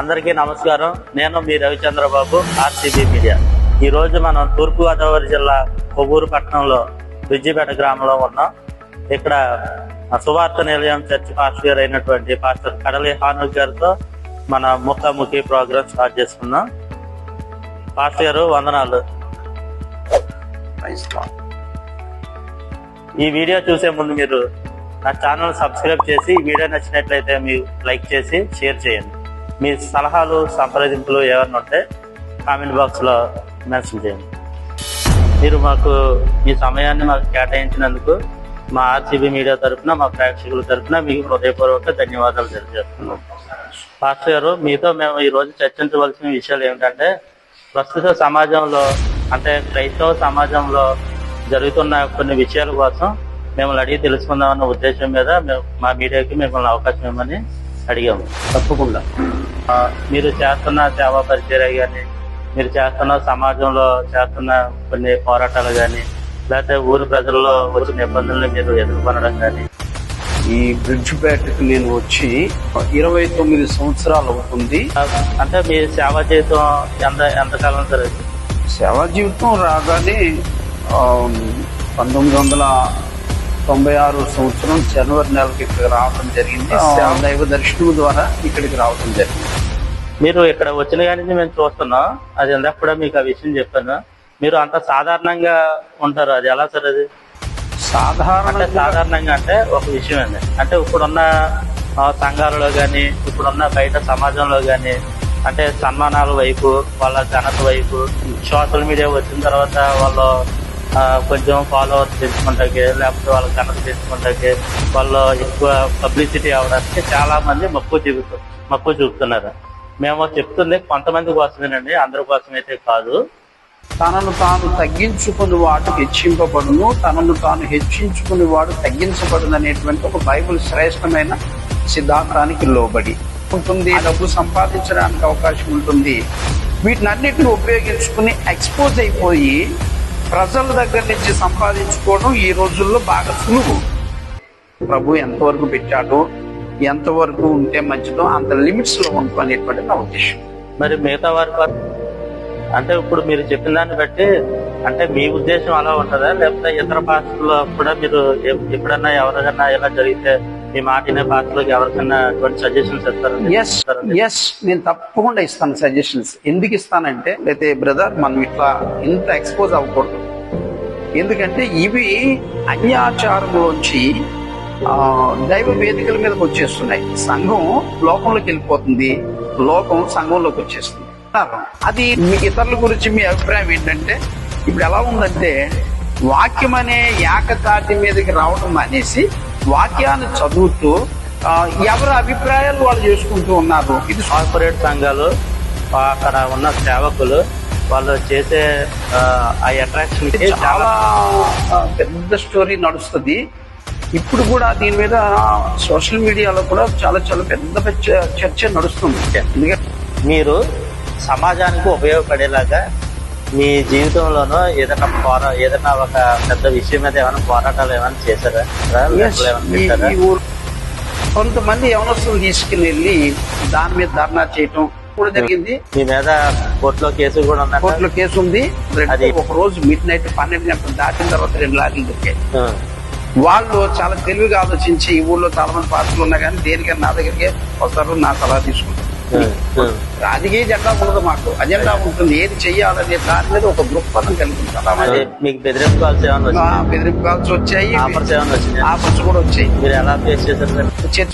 అందరికీ నమస్కారం. నేను మీ రవిచంద్రబాబు, ఆర్సీబీ మీడియా. ఈ రోజు మనం తూర్పుగోదావరి జిల్లా కొవ్వూరు పట్టణంలో బ్రిడ్జిపేట గ్రామంలో ఉన్నాం. ఇక్కడ సువార్త నిలయం చర్చ్ పాస్టర్ అయినటువంటి పాస్టర్ కడలి హానుక్ గారితో మన ముఖాముఖి ప్రోగ్రామ్ స్టార్ట్ చేసుకున్నాం. పాస్టర్ గారు వందనాలు. ఈ వీడియో చూసే ముందు మీరు నా ఛానల్ సబ్స్క్రైబ్ చేసి వీడియో నచ్చినట్లయితే మీరు లైక్ చేసి షేర్ చేయండి. మీ సలహాలు సంప్రదింపులు ఏమైనా ఉంటే కామెంట్ బాక్స్ లో మెన్షన్ చేయండి. మీరు మీ సమయాన్ని మాకు కేటాయించినందుకు మా ఆర్సీబీ మీడియా తరఫున, మా ప్రేక్షకుల తరఫున మీకు హృదయపూర్వక ధన్యవాదాలు తెలియజేస్తున్నాం. పాస్టర్ గారు, మీతో మేము ఈ రోజు చర్చించవలసిన విషయాలు ఏమిటంటే, ప్రస్తుత సమాజంలో అంటే క్రైస్తవ సమాజంలో జరుగుతున్న కొన్ని విషయాల కోసం మిమ్మల్ని అడిగి తెలుసుకుందామన్న ఉద్దేశం మీద మా మీడియాకి మిమ్మల్ని అవకాశం ఇవ్వమని అడిగాము. తప్పకుండా మీరు చేస్తున్న సేవా పరిచర్య కానీ, మీరు చేస్తున్న సమాజంలో చేస్తున్న కొన్ని పోరాటాలు కానీ, లేకపోతే ఊరు ప్రజల్లో వచ్చిన ఇబ్బందుల్ని మీరు ఎదుర్కొనడం కానీ. ఈ బ్రిడ్జిపేటకు నేను వచ్చి 29 సంవత్సరాలు అవుతుంది. అంటే మీ సేవా జీవితం ఎంతకాలం జరుగుతుంది? సేవా జీవితం రాగానే 1996 సంవత్సరం జనవరి నెలకి ఇక్కడికి రావడం జరిగింది. దైవ దర్శనం ద్వారా ఇక్కడికి రావడం జరిగింది. మీరు ఇక్కడ వచ్చిన కానీ మేము చూస్తున్నాం, అది ఎందుకు కూడా మీకు ఆ విషయం చెప్పాను. మీరు అంత సాధారణంగా ఉంటారు, అది ఎలా సార్? అది సాధారణంగా అంటే ఒక విషయం అండి. అంటే ఇప్పుడున్న సంఘాలలో కానీ, ఇప్పుడున్న బయట సమాజంలో కానీ, అంటే సన్మానాల వైపు, వాళ్ళ ఘనత వైపు, సోషల్ మీడియా వచ్చిన తర్వాత వాళ్ళు కొంచెం ఫాలోవర్స్ పెంచుకుంటాకి, లేకపోతే వాళ్ళ ఘనత పెంచుకుంటాకి, వాళ్ళు ఎక్కువ పబ్లిసిటీ అవడానికి చాలా మంది మక్కువ చూపుతున్నారు. మేము చెప్తుంది కొంతమంది కోసమేనండి, అందరి కోసమైతే కాదు. తనను తాను తగ్గించుకుని వాడు హెచ్చింపబడును, తనను తాను హెచ్చించుకుని వాడు తగ్గించబడును అనేటువంటి ఒక బైబిల్ శ్రేష్టమైన సిద్ధాంతానికి లోబడి ఉంటుంది. డబ్బు సంపాదించడానికి అవకాశం ఉంటుంది. వీటినన్నిటిని ఉపయోగించుకుని ఎక్స్పోజ్ అయిపోయి ప్రజల దగ్గర నుంచి సంపాదించుకోవడం ఈ రోజుల్లో బాగా సులువు. ప్రభు ఎంతవరకు పెట్టాడో, ఎంతవరకు ఉంటే మంచిదో అంత లిమిట్స్ లో ఉంటుంది అనేటువంటి నా ఉద్దేశం. మరి మిగతా వారి అంటే ఇప్పుడు మీరు చెప్పిన దాన్ని బట్టి అంటే మీ ఉద్దేశం అలా ఉంటుందా, లేకపోతే ఇతర భాషల్లో కూడా మీరు ఎప్పుడన్నా ఎవరికన్నా ఇలా జరిగితే మీ మాటినే భాషలోకి ఎవరికైనా అటువంటి సజెషన్స్ ఇస్తారు? ఎస్, నేను తప్పకుండా ఇస్తాను సజెషన్స్. ఎందుకు ఇస్తానంటే, అయితే బ్రదర్ మనం ఇట్లా ఇంత ఎక్స్పోజ్ అవ్వకూడదు. ఎందుకంటే ఇవి అన్యాచారంలోంచి దైవ వేదికల మీదకి వచ్చేస్తున్నాయి. సంఘం లోకంలోకి వెళ్ళిపోతుంది, లోకం సంఘంలోకి వచ్చేస్తుంది. అది మీ ఇతరుల గురించి మీ అభిప్రాయం ఏంటంటే, ఇప్పుడు ఎలా ఉందంటే వాక్యం అనే ఏకతాటి మీదకి రావడం అనేసి వాక్యాన్ని చదువుతూ ఎవరి అభిప్రాయాలు వాళ్ళు చేసుకుంటూ ఉన్నారు. ఇది కార్పొరేట్ సంఘాలు, అక్కడ ఉన్న సేవకులు వాళ్ళు చేసే ఆ అట్రాక్షన్ చాలా పెద్ద స్టోరీ నడుస్తుంది. ఇప్పుడు కూడా దీని మీద సోషల్ మీడియాలో కూడా చాలా చాలా పెద్ద చర్చ నడుస్తుంది. ఎందుకంటే మీరు సమాజానికి ఉపయోగపడేలాగా మీ జీవితంలోనూ ఏదైనా ఒక పెద్ద విషయం మీద ఏమైనా పోరాటాలు ఏమైనా చేశారా? కొంతమంది యవనస్తులు తీసుకుని వెళ్ళి దాని మీద ధర్నా చేయటం కూడా జరిగింది. మీ మీద కోర్టులో కేసు కూడా ఉంది. కోర్టులో కేసు ఉంది. అది ఒక రోజు మిడ్ నైట్ 12 గంటలు దాటిన తర్వాత 2 లారీలు దొరికాయి. వాళ్ళు చాలా తెలివిగా ఆలోచించి, ఈ ఊళ్ళో చాలా మంది పార్టీలు ఉన్నా కానీ దేనికైనా నా దగ్గరికి వస్తారు, నా సలహా తీసుకుంటారు. రాజకీయ జెండా ఉండదు, మాకు అజెండా ఉంటుంది. ఏది చెయ్యాలనే దాని మీద ఒక దృక్పథం కలిగి ఉంటాం. మీకు బెదిరింపు కాల్స్ వచ్చాయి, ఆఫర్స్ కూడా వచ్చాయి. మీరు ఎలా ఫేస్ చేశారు? చర్చ